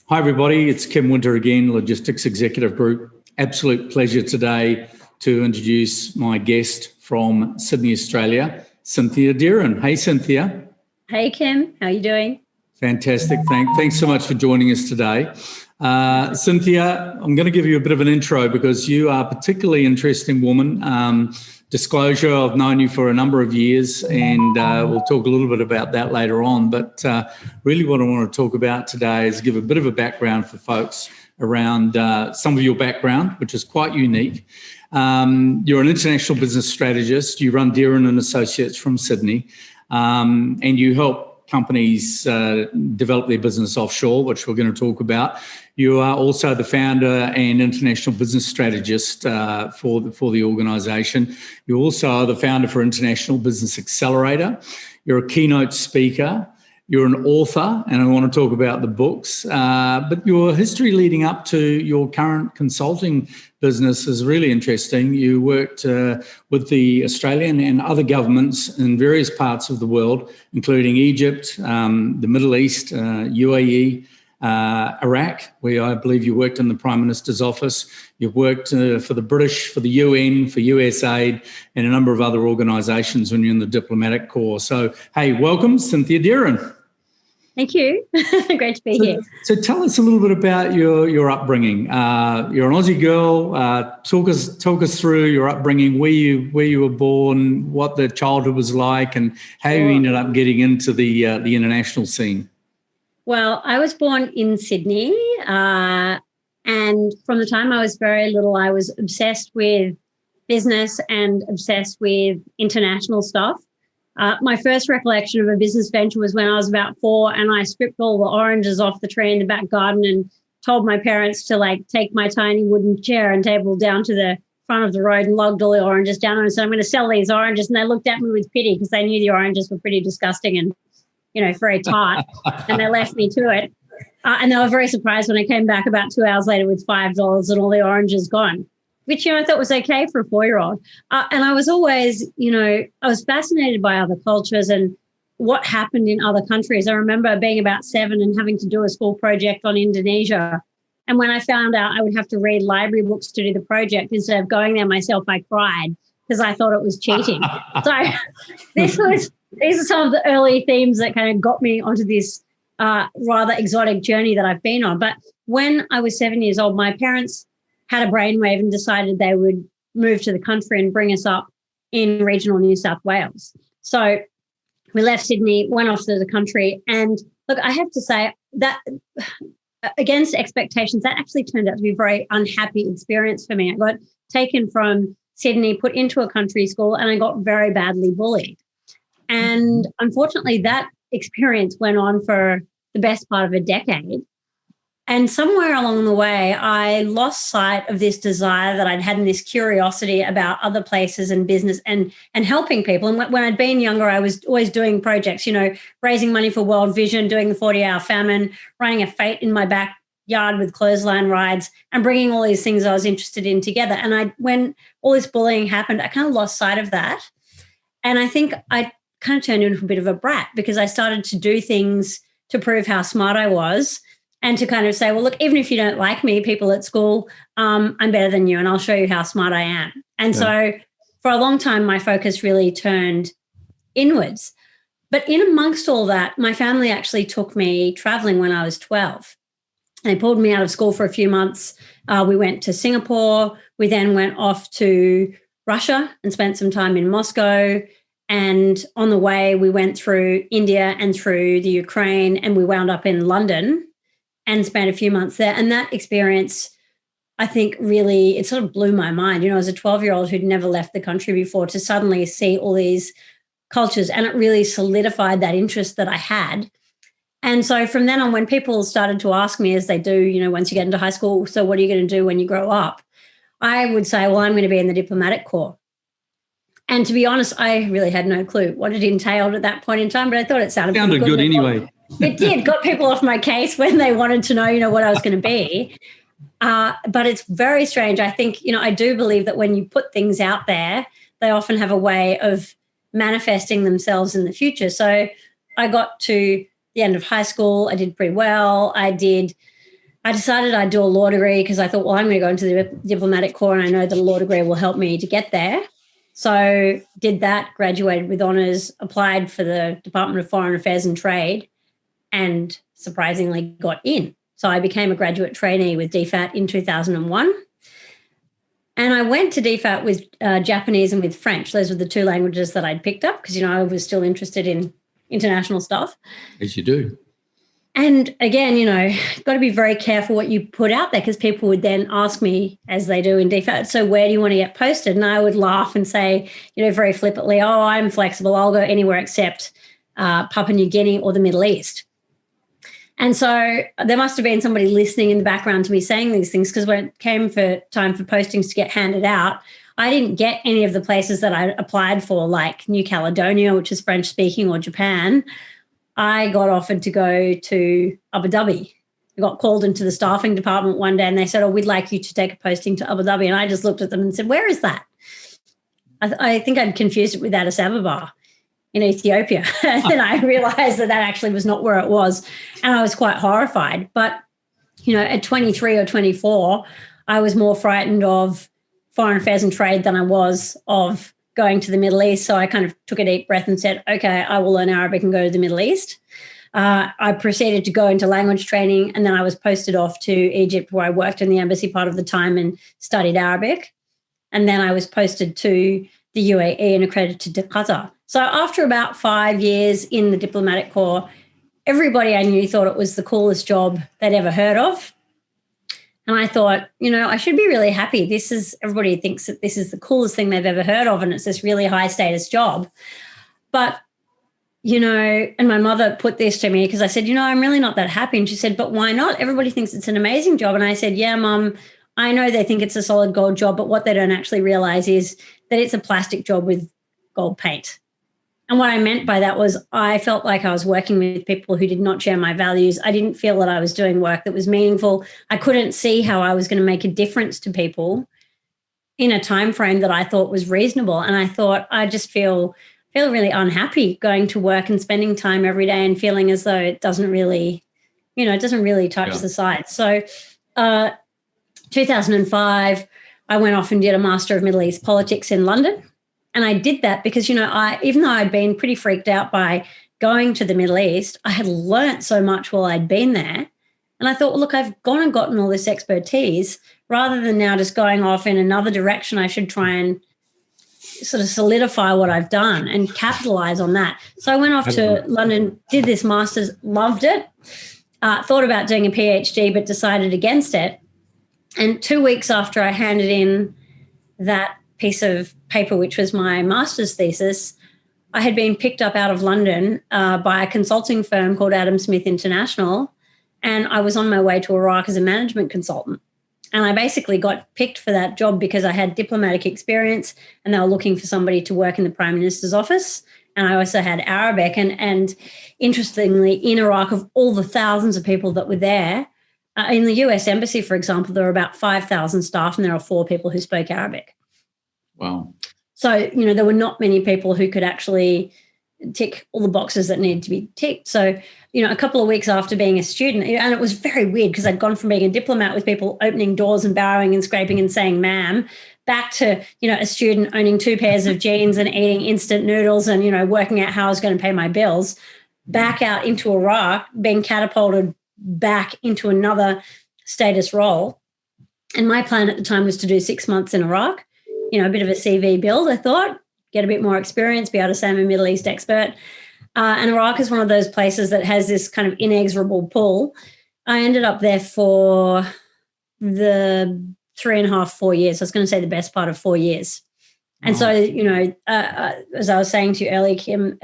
Hi, everybody. It's Kim Winter again, Logistics Executive Group. Absolute pleasure today to introduce my guest from Sydney, Australia, Cynthia Dearin. Hey, Cynthia. Hey, Kim. How are you doing? Fantastic. Thanks so much for joining us today. Cynthia, I'm going to give you a bit of an intro because you are a particularly interesting woman. Disclosure, I've known you for a number of years and we'll talk a little bit about that later on. But really what I want to talk about today is give a bit of a background for folks around some of your background, which is quite unique. You're an international business strategist. You run Darren and Associates from Sydney and you help companies develop their business offshore, which we're going to talk about. You are also the founder and international business strategist for the organisation. You also are the founder for International Business Accelerator. You're a keynote speaker. You're an author, and I want to talk about the books. But your history leading up to your current consulting business is really interesting. You worked with the Australian and other governments in various parts of the world, including Egypt, the Middle East, UAE, Iraq, where I believe you worked in the Prime Minister's office. You've worked for the British, for the UN, for USAID, and a number of other organisations when you're in the diplomatic corps. So, hey, welcome, Cynthia Dearin. Thank you. Great to be here. So tell us a little bit about your upbringing. You're an Aussie girl. Talk us through your upbringing, where you were born, what the childhood was like, and how you ended up getting into the international scene. Well, I was born in Sydney, and from the time I was very little, I was obsessed with business and obsessed with international stuff. My first recollection of a business venture was when I was about 4 and I stripped all the oranges off the tree in the back garden and told my parents to take my tiny wooden chair and table down to the front of the road and logged all the oranges down and said, I'm going to sell these oranges. And they looked at me with pity because they knew the oranges were pretty disgusting and, very tart. And they left me to it. And they were very surprised when I came back about 2 hours later with $5 and all the oranges gone, which, I thought was okay for a 4-year-old. And I was always, I was fascinated by other cultures and what happened in other countries. I remember being about 7 and having to do a school project on Indonesia. And when I found out I would have to read library books to do the project, instead of going there myself, I cried because I thought it was cheating. So these are some of the early themes that kind of got me onto this rather exotic journey that I've been on. But when I was 7 years old, my parents had a brainwave and decided they would move to the country and bring us up in regional New South Wales. So we left Sydney, went off to the country. And look, I have to say that against expectations, that actually turned out to be a very unhappy experience for me. I got taken from Sydney, put into a country school, and I got very badly bullied. And unfortunately, that experience went on for the best part of a decade. And somewhere along the way, I lost sight of this desire that I'd had and this curiosity about other places and business and helping people. And when I'd been younger, I was always doing projects, raising money for World Vision, doing the 40-hour famine, running a fete in my backyard with clothesline rides and bringing all these things I was interested in together. And when all this bullying happened, I kind of lost sight of that. And I think I kind of turned into a bit of a brat because I started to do things to prove how smart I was. And to kind of say, well, look, even if you don't like me, people at school, I'm better than you and I'll show you how smart I am. And so for a long time, my focus really turned inwards. But in amongst all that, my family actually took me traveling when I was 12. They pulled me out of school for a few months. We went to Singapore. We then went off to Russia and spent some time in Moscow. And on the way, we went through India and through the Ukraine, and we wound up in London and spent a few months there. And that experience, I think, really, it sort of blew my mind. As a 12-year-old who'd never left the country before, to suddenly see all these cultures, and it really solidified that interest that I had. And so from then on, when people started to ask me, as they do, once you get into high school, so what are you going to do when you grow up? I would say, well, I'm going to be in the diplomatic corps. And to be honest, I really had no clue what it entailed at that point in time, but I thought it sounded good anyway. It did, got people off my case when they wanted to know, what I was going to be. But it's very strange. I think, I do believe that when you put things out there, they often have a way of manifesting themselves in the future. So I got to the end of high school. I did pretty well. I did I decided I'd do a law degree because I thought, well, I'm going to go into the diplomatic corps and I know that a law degree will help me to get there. So did that, graduated with honours, applied for the Department of Foreign Affairs and Trade, and surprisingly got in. So I became a graduate trainee with DFAT in 2001. And I went to DFAT with Japanese and with French. Those were the two languages that I'd picked up because, I was still interested in international stuff. As you do. And again, got to be very careful what you put out there because people would then ask me, as they do in DFAT, so where do you want to get posted? And I would laugh and say, very flippantly, oh, I'm flexible. I'll go anywhere except Papua New Guinea or the Middle East. And so there must have been somebody listening in the background to me saying these things because when it came for time for postings to get handed out, I didn't get any of the places that I applied for, like New Caledonia, which is French speaking, or Japan. I got offered to go to Abu Dhabi. I got called into the staffing department one day and they said, oh, we'd like you to take a posting to Abu Dhabi. And I just looked at them and said, where is that? I think I'd confused it with Addis Ababa in Ethiopia. And then I realized that actually was not where it was. And I was quite horrified. But, at 23 or 24, I was more frightened of foreign affairs and trade than I was of going to the Middle East. So I kind of took a deep breath and said, okay, I will learn Arabic and go to the Middle East. I proceeded to go into language training, and then I was posted off to Egypt, where I worked in the embassy part of the time and studied Arabic. And then I was posted to the UAE and accredited to Qatar. So after about 5 years in the diplomatic corps, everybody I knew thought it was the coolest job they'd ever heard of. And I thought, I should be really happy. Everybody thinks that this is the coolest thing they've ever heard of, and it's this really high status job. But, and my mother put this to me because I said, I'm really not that happy. And she said, but why not? Everybody thinks it's an amazing job. And I said, yeah, Mum, I know they think it's a solid gold job, but what they don't actually realize is that it's a plastic job with gold paint. And what I meant by that was I felt like I was working with people who did not share my values. I didn't feel that I was doing work that was meaningful. I couldn't see how I was going to make a difference to people in a time frame that I thought was reasonable. And I thought, I just feel really unhappy going to work and spending time every day and feeling as though it doesn't really, touch the site. So 2005, I went off and did a Master of Middle East Politics in London. And I did that because, even though I'd been pretty freaked out by going to the Middle East, I had learnt so much while I'd been there. And I thought, well, look, I've gone and gotten all this expertise. Rather than now just going off in another direction, I should try and sort of solidify what I've done and capitalize on that. So I went off to London, did this master's, loved it, thought about doing a PhD, but decided against it. And 2 weeks after I handed in that piece of paper, which was my master's thesis, I had been picked up out of London by a consulting firm called Adam Smith International, and I was on my way to Iraq as a management consultant. And I basically got picked for that job because I had diplomatic experience and they were looking for somebody to work in the Prime Minister's office. And I also had Arabic. And interestingly, in Iraq, of all the thousands of people that were there, in the US Embassy, for example, there were about 5,000 staff and there are 4 people who spoke Arabic. Wow. So, there were not many people who could actually tick all the boxes that needed to be ticked. So, a couple of weeks after being a student, and it was very weird because I'd gone from being a diplomat with people opening doors and bowing and scraping and saying ma'am, back to, a student owning 2 pairs of jeans and eating instant noodles and, working out how I was going to pay my bills, back out into Iraq, being catapulted back into another status role. And my plan at the time was to do 6 months in Iraq. A bit of a CV build, I thought, get a bit more experience, be able to say I'm a Middle East expert. And Iraq is one of those places that has this kind of inexorable pull. I ended up there for the 3.5, 4 years. I was going to say the best part of 4 years. And so, as I was saying to you earlier, Kim,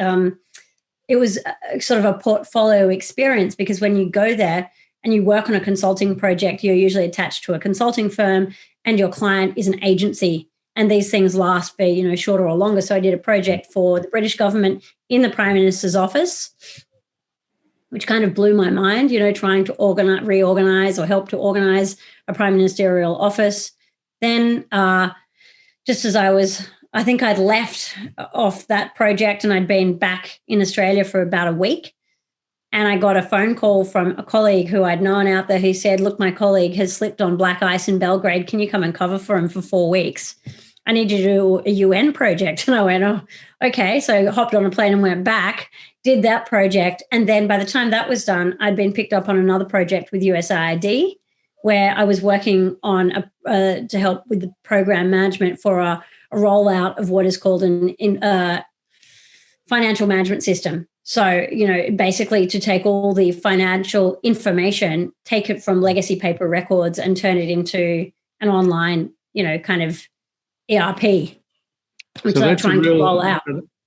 it was sort of a portfolio experience because when you go there and you work on a consulting project, you're usually attached to a consulting firm and your client is an agency. And these things last for, shorter or longer. So I did a project for the British government in the Prime Minister's office, which kind of blew my mind, trying to reorganize or help to organize a prime ministerial office. Then just as I think I'd left off that project and I'd been back in Australia for about a week. And I got a phone call from a colleague who I'd known out there who said, look, my colleague has slipped on black ice in Belgrade. Can you come and cover for him for 4 weeks? I need to do a UN project. And I went, oh, okay. So I hopped on a plane and went back, did that project. And then by the time that was done, I'd been picked up on another project with USAID, where I was working on to help with the program management for a rollout of what is called an financial management system. So, basically to take all the financial information, take it from legacy paper records and turn it into an online, kind of ERP, which I'm trying to roll out.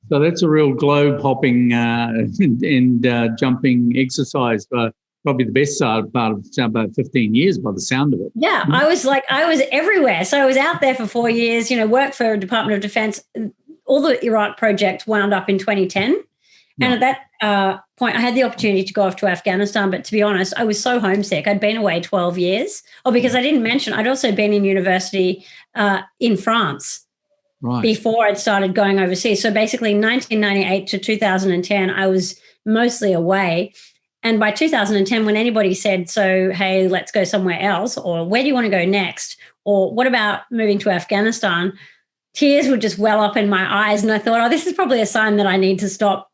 So that's a real globe hopping and jumping exercise for probably the best part of about 15 years by the sound of it. Yeah, I was everywhere. So I was out there for 4 years, worked for Department of Defense. All the Iraq project wound up in 2010. And at that point, I had the opportunity to go off to Afghanistan. But to be honest, I was so homesick. I'd been away 12 years. Oh, because I didn't mention, I'd also been in university in France before I'd started going overseas. So basically 1998 to 2010, I was mostly away. And by 2010, when anybody said, so, hey, let's go somewhere else, or where do you want to go next? Or what about moving to Afghanistan? Tears would just well up in my eyes. And I thought, this is probably a sign that I need to stop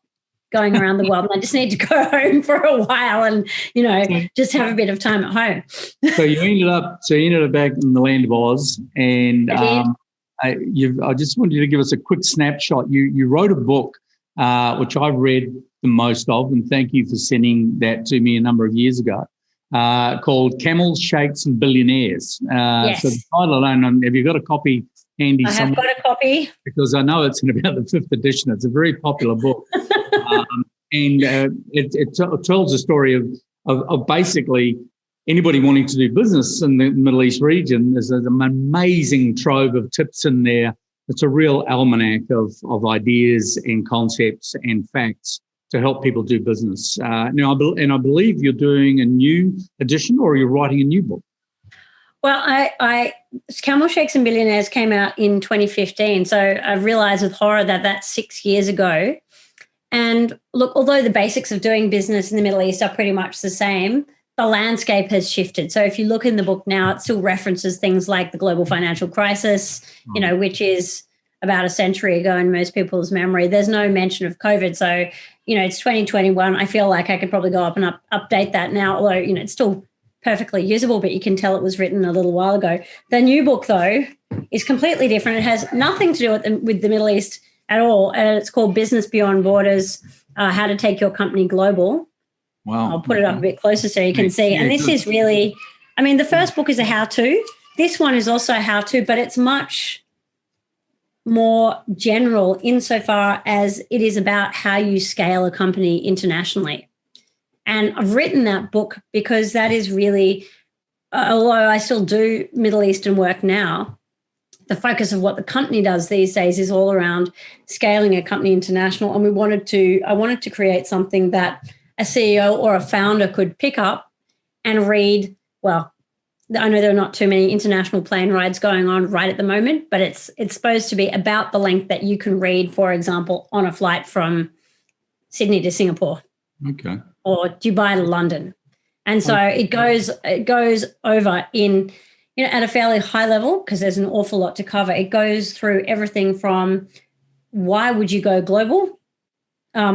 going around the world, and I just need to go home for a while and, just have a bit of time at home. So you ended up back in the land of Oz, and I just wanted you to give us a quick snapshot. You wrote a book, which I've read the most of, and thank you for sending that to me a number of years ago, called Camels, Sheikhs and Billionaires. Yes. So the title alone, have you got a copy handy somewhere? I have got a copy. Because I know it's in about the 5th edition. It's a very popular book. And it tells a story of basically anybody wanting to do business in the Middle East region. There's an amazing trove of tips in there. It's a real almanac of ideas and concepts and facts to help people do business. Now, I believe you're doing a new edition, or you're writing a new book. Well, Camel, Sheikhs and Billionaires came out in 2015. So I realized with horror that that's 6 years ago. And look, although the basics of doing business in the Middle East are pretty much the same, the landscape has shifted. So if you look in the book now, it still references things like the global financial crisis, which is about a century ago in most people's memory. There's no mention of COVID. So, it's 2021. I feel like I could probably go up and update that now, although, it's still perfectly usable, but you can tell it was written a little while ago. The new book, though, is completely different. It has nothing to do with the Middle East at all. It's called Business Beyond Borders, How to Take Your Company Global. Wow. I'll put it up a bit closer so you can see. And this is really, the first book is a how-to. This one is also a how-to, but it's much more general insofar as it is about how you scale a company internationally. And I've written that book because that is really, although I still do Middle Eastern work now, the focus of what the company does these days is all around scaling a company international. And I wanted to create something that a CEO or a founder could pick up and read. Well, I know there are not too many international plane rides going on right at the moment, but it's supposed to be about the length that you can read, for example, on a flight from Sydney to Singapore. Okay. Or Dubai to London. And so it goes over in, at a fairly high level, because there's an awful lot to cover. It goes through everything from why would you go global,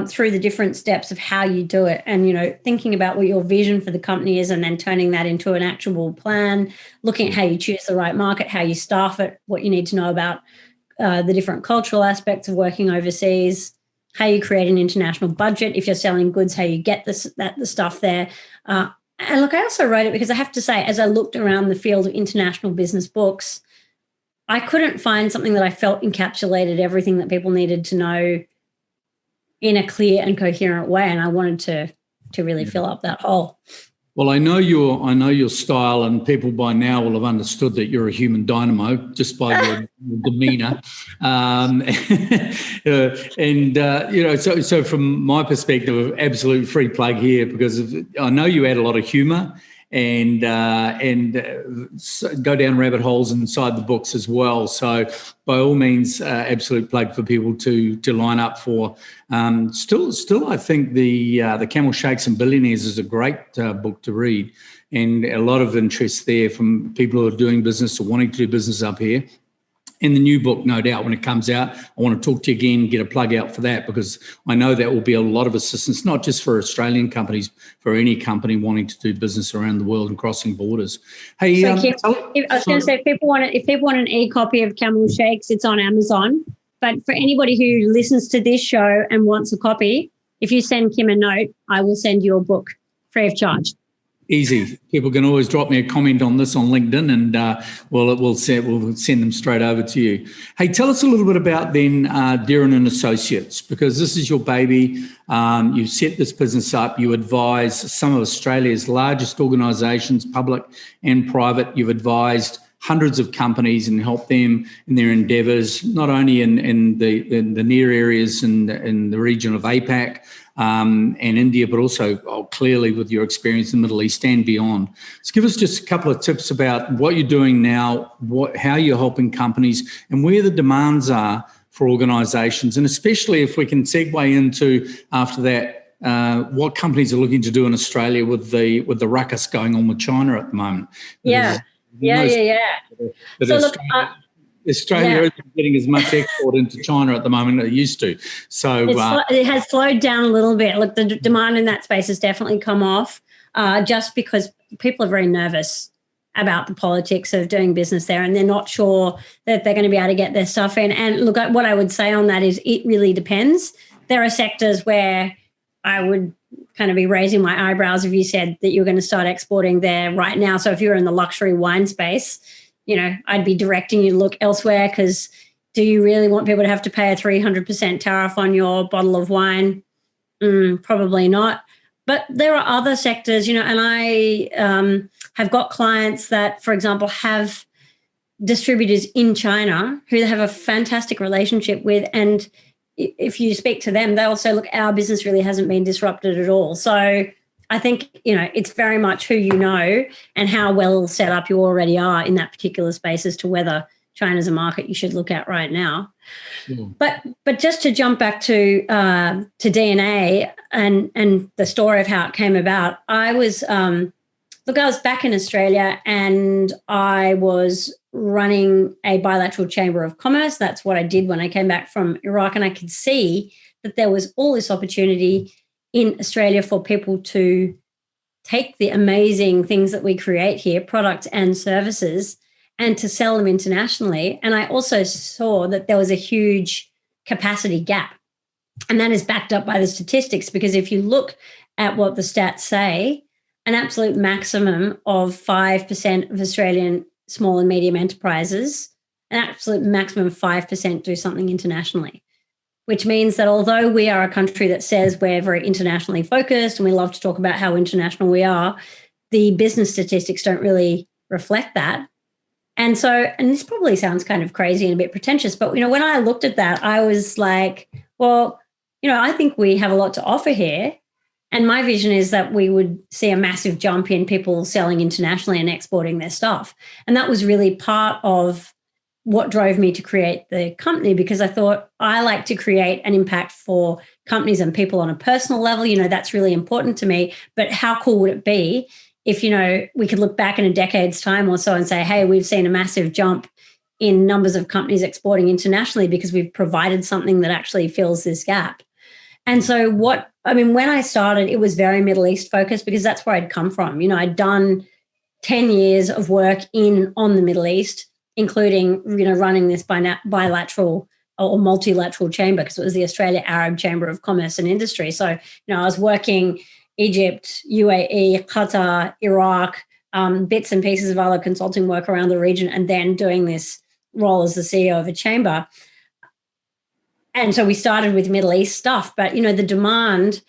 through the different steps of how you do it, and, thinking about what your vision for the company is and then turning that into an actual plan, looking at how you choose the right market, how you staff it, what you need to know about the different cultural aspects of working overseas, how you create an international budget. If you're selling goods, how you get the stuff there. And look, I also wrote it because I have to say, as I looked around the field of international business books, I couldn't find something that I felt encapsulated everything that people needed to know in a clear and coherent way. And I wanted to really fill up that hole. Well, I know your style, and people by now will have understood that you're a human dynamo just by your demeanour. So from my perspective, absolute free plug here, because I know you add a lot of humour and go down rabbit holes inside the books as well. So by all means, absolute plug for people to line up for. Still, I think the Camel Sheikhs and Billionaires is a great book to read, and a lot of interest there from people who are doing business or wanting to do business up here. And the new book, no doubt, when it comes out, I want to talk to you again, get a plug out for that, because I know that will be a lot of assistance, not just for Australian companies, for any company wanting to do business around the world and crossing borders. Hey, I was going to say, if people want an e-copy of Camel Sheikhs, it's on Amazon. But for anybody who listens to this show and wants a copy, if you send Kim a note, I will send you a book free of charge. Easy. People can always drop me a comment on this on LinkedIn, and we'll send them straight over to you. Hey, tell us a little bit about then Dearin and Associates, because this is your baby. You've set this business up. You advise some of Australia's largest organisations, public and private. You've advised hundreds of companies and helped them in their endeavours, not only in the near areas in the region of APAC, and India, but also clearly with your experience in the Middle East and beyond. So give us just a couple of tips about what you're doing now, how you're helping companies, and where the demands are for organisations, and especially if we can segue into, after that, what companies are looking to do in Australia with the ruckus going on with China at the moment. Yeah. So look, Australia isn't getting as much export into China at the moment as it used to. So it has slowed down a little bit. Look, the demand in that space has definitely come off, just because people are very nervous about the politics of doing business there, and they're not sure that they're going to be able to get their stuff in. And look, what I would say on that is it really depends. There are sectors where I would kind of be raising my eyebrows if you said that you're going to start exporting there right now. So if you're in the luxury wine space, I'd be directing you to look elsewhere, because do you really want people to have to pay a 300% tariff on your bottle of wine? Probably not. But there are other sectors, and I have got clients that, for example, have distributors in China who they have a fantastic relationship with. And if you speak to them, they'll say, look, our business really hasn't been disrupted at all. So I think, it's very much who you know and how well set up you already are in that particular space as to whether China's a market you should look at right now. But just to jump back to DNA and the story of how it came about, I was back in Australia, and I was running a bilateral chamber of commerce. That's what I did when I came back from Iraq, and I could see that there was all this opportunity in Australia for people to take the amazing things that we create here, products and services, and to sell them internationally. And I also saw that there was a huge capacity gap. And that is backed up by the statistics, because if you look at what the stats say, an absolute maximum of 5% of Australian small and medium enterprises, an absolute maximum of 5% do something internationally, which means that although we are a country that says we're very internationally focused and we love to talk about how international we are, the business statistics don't really reflect that. And so, and this probably sounds kind of crazy and a bit pretentious, but, when I looked at that, I was like, well, I think we have a lot to offer here. And my vision is that we would see a massive jump in people selling internationally and exporting their stuff. And that was really part of what drove me to create the company, because I thought I like to create an impact for companies and people on a personal level. That's really important to me. But how cool would it be if, we could look back in a decade's time or so and say, hey, we've seen a massive jump in numbers of companies exporting internationally because we've provided something that actually fills this gap. And so when I started, it was very Middle East focused, because that's where I'd come from. I'd done 10 years of work on the Middle East, including, running this bilateral or multilateral chamber, because it was the Australia Arab Chamber of Commerce and Industry. So, I was working Egypt, UAE, Qatar, Iraq, bits and pieces of other consulting work around the region, and then doing this role as the CEO of a chamber. And so we started with Middle East stuff, but, the demand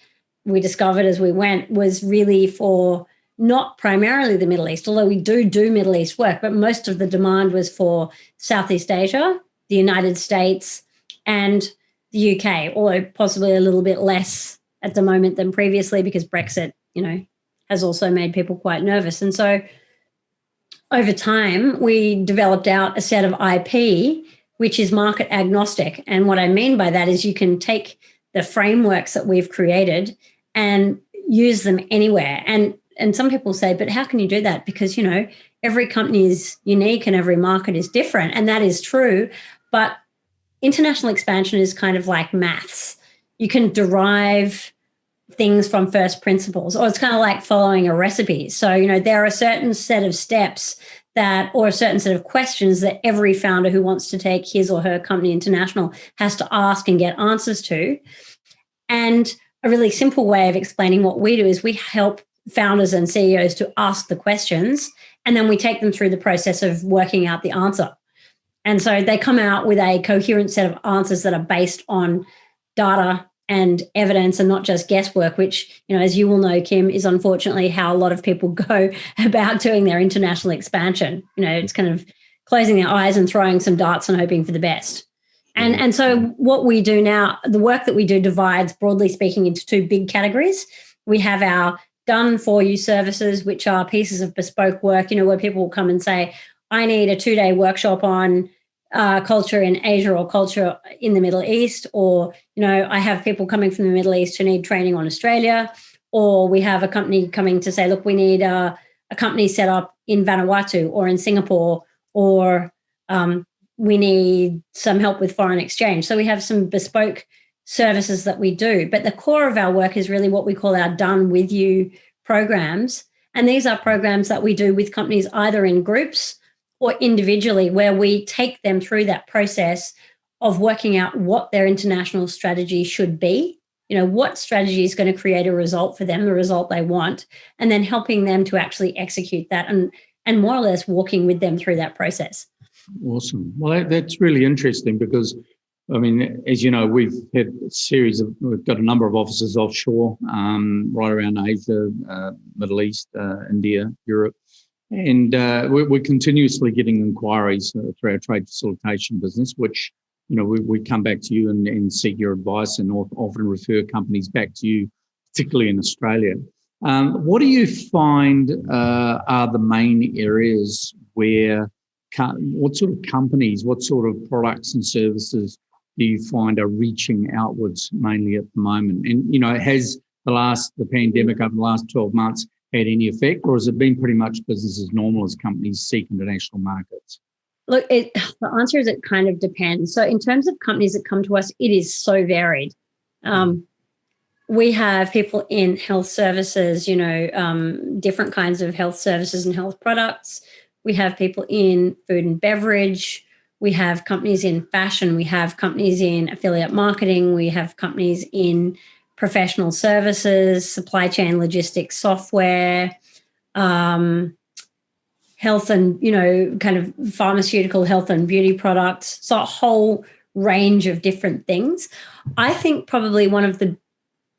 we discovered as we went was really for not primarily the Middle East, although we do Middle East work, but most of the demand was for Southeast Asia, the United States, and the UK, although possibly a little bit less at the moment than previously, because Brexit, has also made people quite nervous. And so over time, we developed out a set of IP, which is market agnostic. And what I mean by that is you can take the frameworks that we've created and use them anywhere. And some people say, but how can you do that? Because, every company is unique and every market is different. And that is true. But international expansion is kind of like maths. You can derive things from first principles, or it's kind of like following a recipe. So, there are a certain set of steps or a certain set of questions that every founder who wants to take his or her company international has to ask and get answers to. And a really simple way of explaining what we do is we help founders and CEOs to ask the questions, and then we take them through the process of working out the answer. And so they come out with a coherent set of answers that are based on data and evidence and not just guesswork, which, as you will know, Kim, is unfortunately how a lot of people go about doing their international expansion. It's kind of closing their eyes and throwing some darts and hoping for the best. And so what we do now, the work that we do divides, broadly speaking, into two big categories. We have our done for you services, which are pieces of bespoke work, where people will come and say, I need a 2-day workshop on culture in Asia or culture in the Middle East, or, I have people coming from the Middle East who need training on Australia, or we have a company coming to say, look, we need a company set up in Vanuatu or in Singapore, or we need some help with foreign exchange. So we have some bespoke services that we do, but the core of our work is really what we call our done with you programs. And these are programs that we do with companies either in groups or individually, where we take them through that process of working out what their international strategy should be, what strategy is going to create a result for them, the result they want, and then helping them to actually execute that and more or less walking with them through that process. Awesome. Well, that's really interesting because, as you know, we've got a number of offices offshore, right around Asia, Middle East, India, Europe. And we're continuously getting inquiries through our trade facilitation business, which, we come back to you and seek your advice and often refer companies back to you, particularly in Australia. What do you find are the main areas where, what sort of companies, what sort of products and services do you find are reaching outwards mainly at the moment? And, has the pandemic over the last 12 months had any effect, or has it been pretty much business as normal as companies seek international markets? Look, the answer is it kind of depends. So in terms of companies that come to us, it is so varied. We have people in health services, different kinds of health services and health products. We have people in food and beverage. We have companies in fashion. We have companies in affiliate marketing. We have companies in professional services, supply chain logistics, software, health and, kind of pharmaceutical health and beauty products. So a whole range of different things. I think probably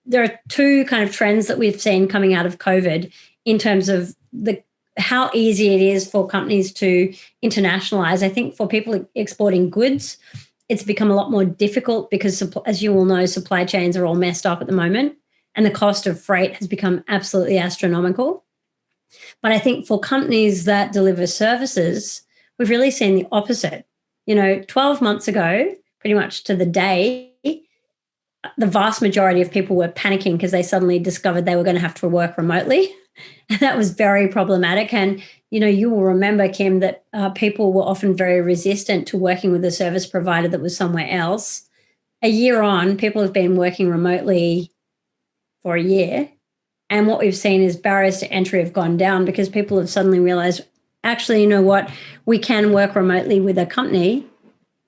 there are two kind of trends that we've seen coming out of COVID in terms of how easy it is for companies to internationalize. I think for people exporting goods, it's become a lot more difficult because, as you all know, supply chains are all messed up at the moment, and the cost of freight has become absolutely astronomical. But I think for companies that deliver services, we've really seen the opposite. 12 months ago, pretty much to the day, the vast majority of people were panicking because they suddenly discovered they were going to have to work remotely. And that was very problematic. And, you will remember, Kim, that people were often very resistant to working with a service provider that was somewhere else. A year on, people have been working remotely for a year. And what we've seen is barriers to entry have gone down because people have suddenly realized, actually, we can work remotely with a company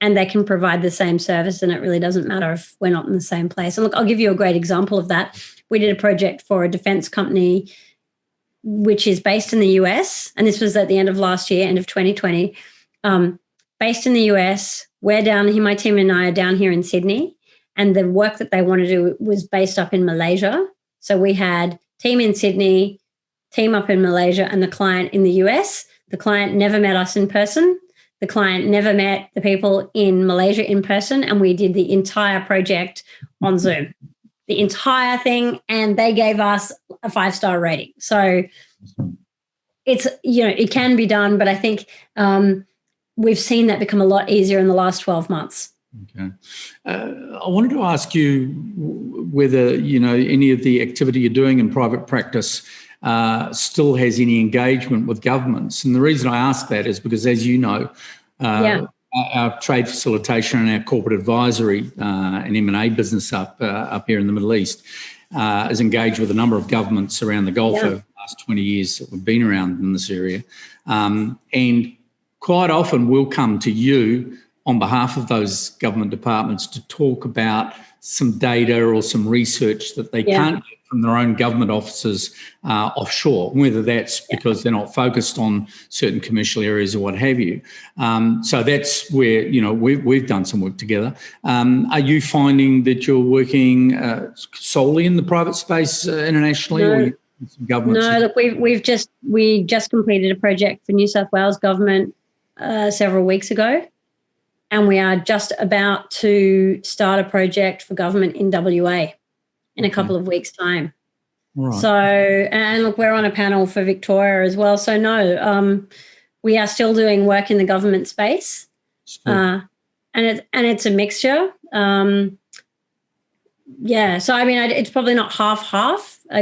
and they can provide the same service, and it really doesn't matter if we're not in the same place. And look, I'll give you a great example of that. We did a project for a defense company which is based in the US, and this was at the end of last year, end of 2020, based in the US. My team and I are down here in Sydney, and the work that they want to do was based up in Malaysia. So we had team in Sydney, team up in Malaysia, and the client in the US. The client never met us in person. The client never met the people in Malaysia in person, and we did the entire project on Zoom. the entire thing, and they gave us a 5-star rating. So it's, it can be done, but I think we've seen that become a lot easier in the last 12 months. Okay. I wanted to ask you whether, any of the activity you're doing in private practice still has any engagement with governments. And the reason I ask that is because, as you know, our trade facilitation and our corporate advisory and M&A business up here in the Middle East is engaged with a number of governments around the Gulf over the last 20 years that we've been around in this area. And quite often we'll come to you on behalf of those government departments to talk about some data or some research that they can't get from their own government offices offshore, whether that's because they're not focused on certain commercial areas or what have you. So that's where, we've done some work together. Are you finding that you're working solely in the private space internationally? No. Or you some governments? No, look, we just completed a project for New South Wales government several weeks ago. And we are just about to start a project for government in WA in a couple of weeks' time. Right. So, and look, we're on a panel for Victoria as well. So no, we are still doing work in the government space, and it's a mixture. So I mean, it's probably not half.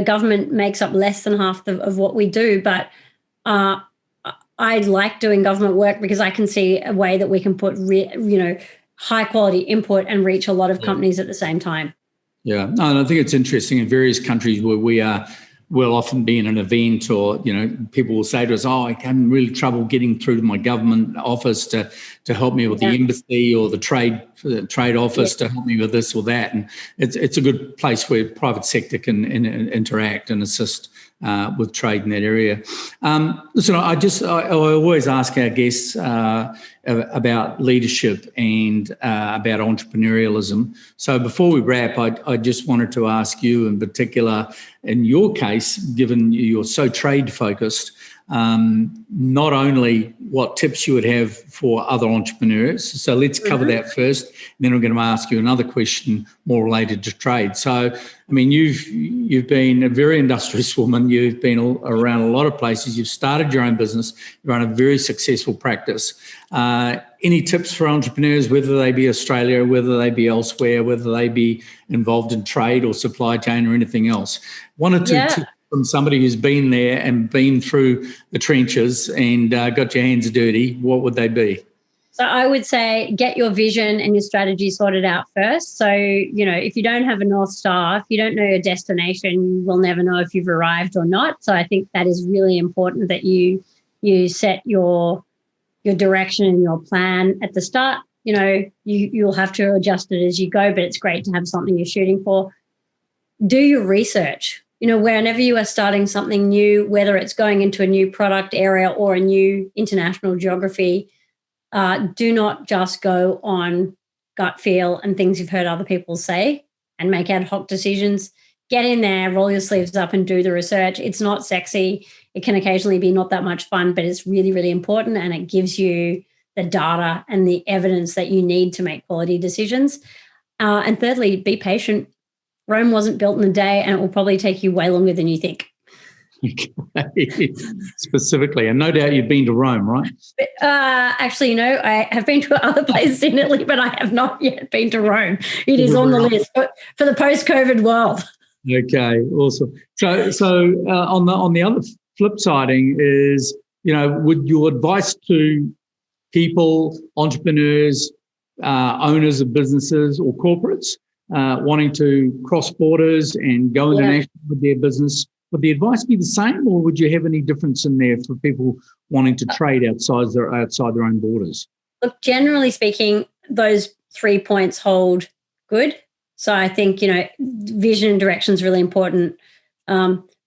Government makes up less than half of what we do, but I like doing government work because I can see a way that we can put, high quality input and reach a lot of companies at the same time. Yeah, no, and I think it's interesting in various countries where we'll often be in an event or, people will say to us, I'm having really trouble getting through to my government office to help me with the embassy or the trade office to help me with this or that. And it's a good place where private sector can interact and assist with trade in that area. Listen, I always ask our guests about leadership and about entrepreneurialism. So before we wrap, I just wanted to ask you in particular, in your case, given you're so trade focused, not only what tips you would have for other entrepreneurs. So let's cover that first. And then I'm going to ask you another question more related to trade. So, I mean, you've been a very industrious woman. You've been around a lot of places. You've started your own business. You run a very successful practice. Any tips for entrepreneurs, whether they be Australia, whether they be elsewhere, whether they be involved in trade or supply chain or anything else? One or two tips from somebody who's been there and been through the trenches and got your hands dirty, what would they be? So I would say get your vision and your strategy sorted out first. So, if you don't have a North Star, if you don't know your destination, you will never know if you've arrived or not. So I think that is really important that you set your direction and your plan at the start. You'll have to adjust it as you go, but it's great to have something you're shooting for. Do your research. Whenever you are starting something new, whether it's going into a new product area or a new international geography, do not just go on gut feel and things you've heard other people say and make ad hoc decisions. Get in there, roll your sleeves up and do the research. It's not sexy. It can occasionally be not that much fun, but it's really, really important, and it gives you the data and the evidence that you need to make quality decisions. And thirdly, be patient. Rome wasn't built in a day, and it will probably take you way longer than you think. Okay. Specifically, and no doubt you've been to Rome, right? Actually, I have been to other places in Italy, but I have not yet been to Rome. It is on the list for the post-COVID world. Okay, awesome. So on the other flip siding is, would your advice to people, entrepreneurs, owners of businesses or corporates wanting to cross borders and go international with their business, would the advice be the same, or would you have any difference in there for people wanting to trade outside their own borders? Look, generally speaking, those 3 points hold good. So I think, vision and direction is really important.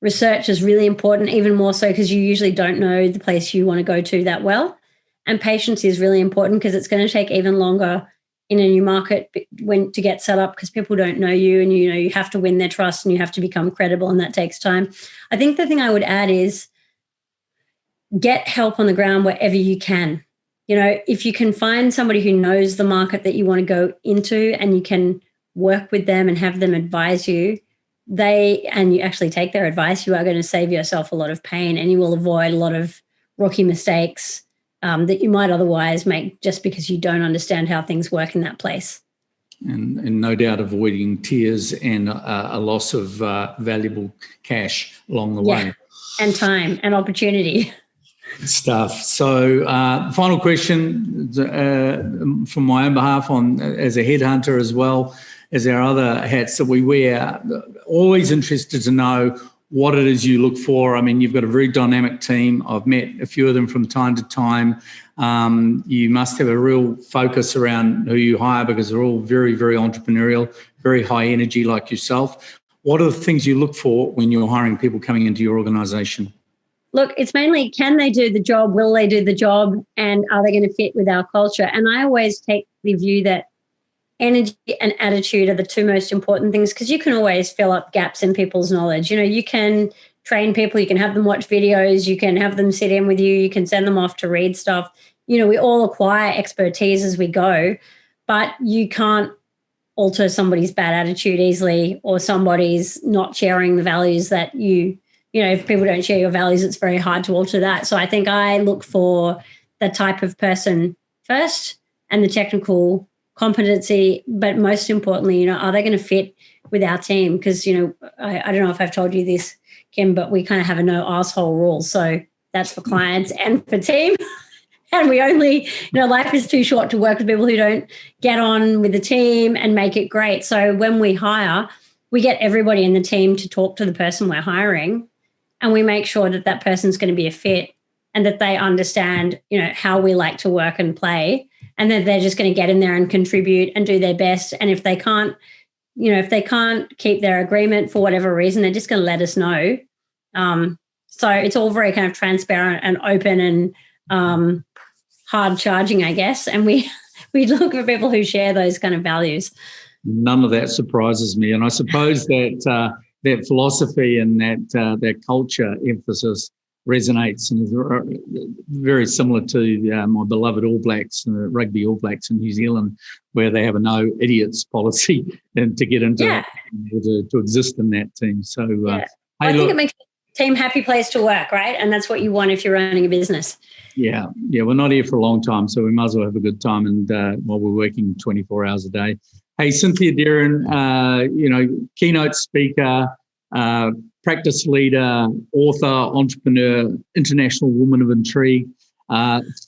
Research is really important, even more so because you usually don't know the place you want to go to that well. And patience is really important because it's going to take even longer in a new market to get set up because people don't know you, and you have to win their trust and you have to become credible, and that takes time. I think the thing I would add is get help on the ground wherever you can. If you can find somebody who knows the market that you want to go into and you can work with them and have them advise you, and you actually take their advice, you are going to save yourself a lot of pain, and you will avoid a lot of rookie mistakes that you might otherwise make just because you don't understand how things work in that place. And no doubt avoiding tears and a loss of valuable cash along the way. And time and opportunity. Stuff. So final question from my own behalf as a headhunter as well as our other hats that we wear. Always interested to know what it is you look for. I mean, you've got a very dynamic team. I've met a few of them from time to time. You must have a real focus around who you hire because they're all very, very entrepreneurial, very high energy like yourself. What are the things you look for when you're hiring people coming into your organisation? Look, it's mainly, can they do the job? Will they do the job? And are they going to fit with our culture? And I always take the view that energy and attitude are the two most important things, because you can always fill up gaps in people's knowledge. You know, you can train people, you can have them watch videos, you can have them sit in with you, you can send them off to read stuff. You know, we all acquire expertise as we go, but you can't alter somebody's bad attitude easily, or somebody's not sharing the values that you know, if people don't share your values, it's very hard to alter that. So I think I look for the type of person first and the technical competency, but most importantly, you know, are they going to fit with our team? Because, you know, I don't know if I've told you this, Kim, but we kind of have a no asshole rule. So that's for clients and for team. And we only, you know, life is too short to work with people who don't get on with the team and make it great. So when we hire, we get everybody in the team to talk to the person we're hiring, and we make sure that that person's going to be a fit and that they understand, you know, how we like to work and play, and that they're just going to get in there and contribute and do their best. And if they can't, you know, if they can't keep their agreement for whatever reason, they're just going to let us know. So it's all very kind of transparent and open and hard charging, I guess. And we look for people who share those kind of values. None of that surprises me. And I suppose that that philosophy and that culture emphasis resonates and is very similar to my beloved All Blacks, rugby All Blacks in New Zealand, where they have a no idiots policy and to get into that, to exist in that team. So I think it makes a team happy place to work, right? And that's what you want if you're running a business. Yeah, we're not here for a long time, so we might as well have a good time. And while we're working 24 hours a day. Hey, Cynthia Dearin, you know, keynote speaker, practice leader, author, entrepreneur, international woman of intrigue.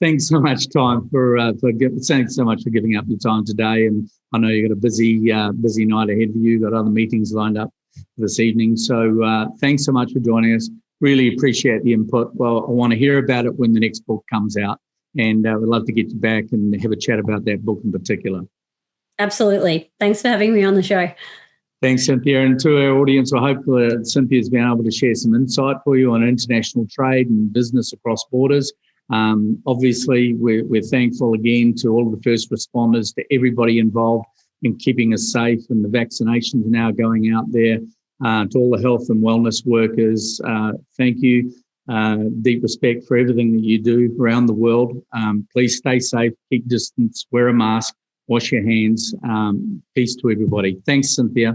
Thanks so much, thanks so much for giving up your time today. And I know you've got a busy night ahead of you. You've got other meetings lined up this evening. So thanks so much for joining us. Really appreciate the input. Well, I want to hear about it when the next book comes out, and we'd love to get you back and have a chat about that book in particular. Absolutely. Thanks for having me on the show. Thanks, Cynthia. And to our audience, I hope Cynthia's been able to share some insight for you on international trade and business across borders. Obviously, we're thankful again to all of the first responders, to everybody involved in keeping us safe, and the vaccinations now going out there, to all the health and wellness workers. Thank you. Deep respect for everything that you do around the world. Please stay safe, keep distance, wear a mask, wash your hands. Peace to everybody. Thanks, Cynthia.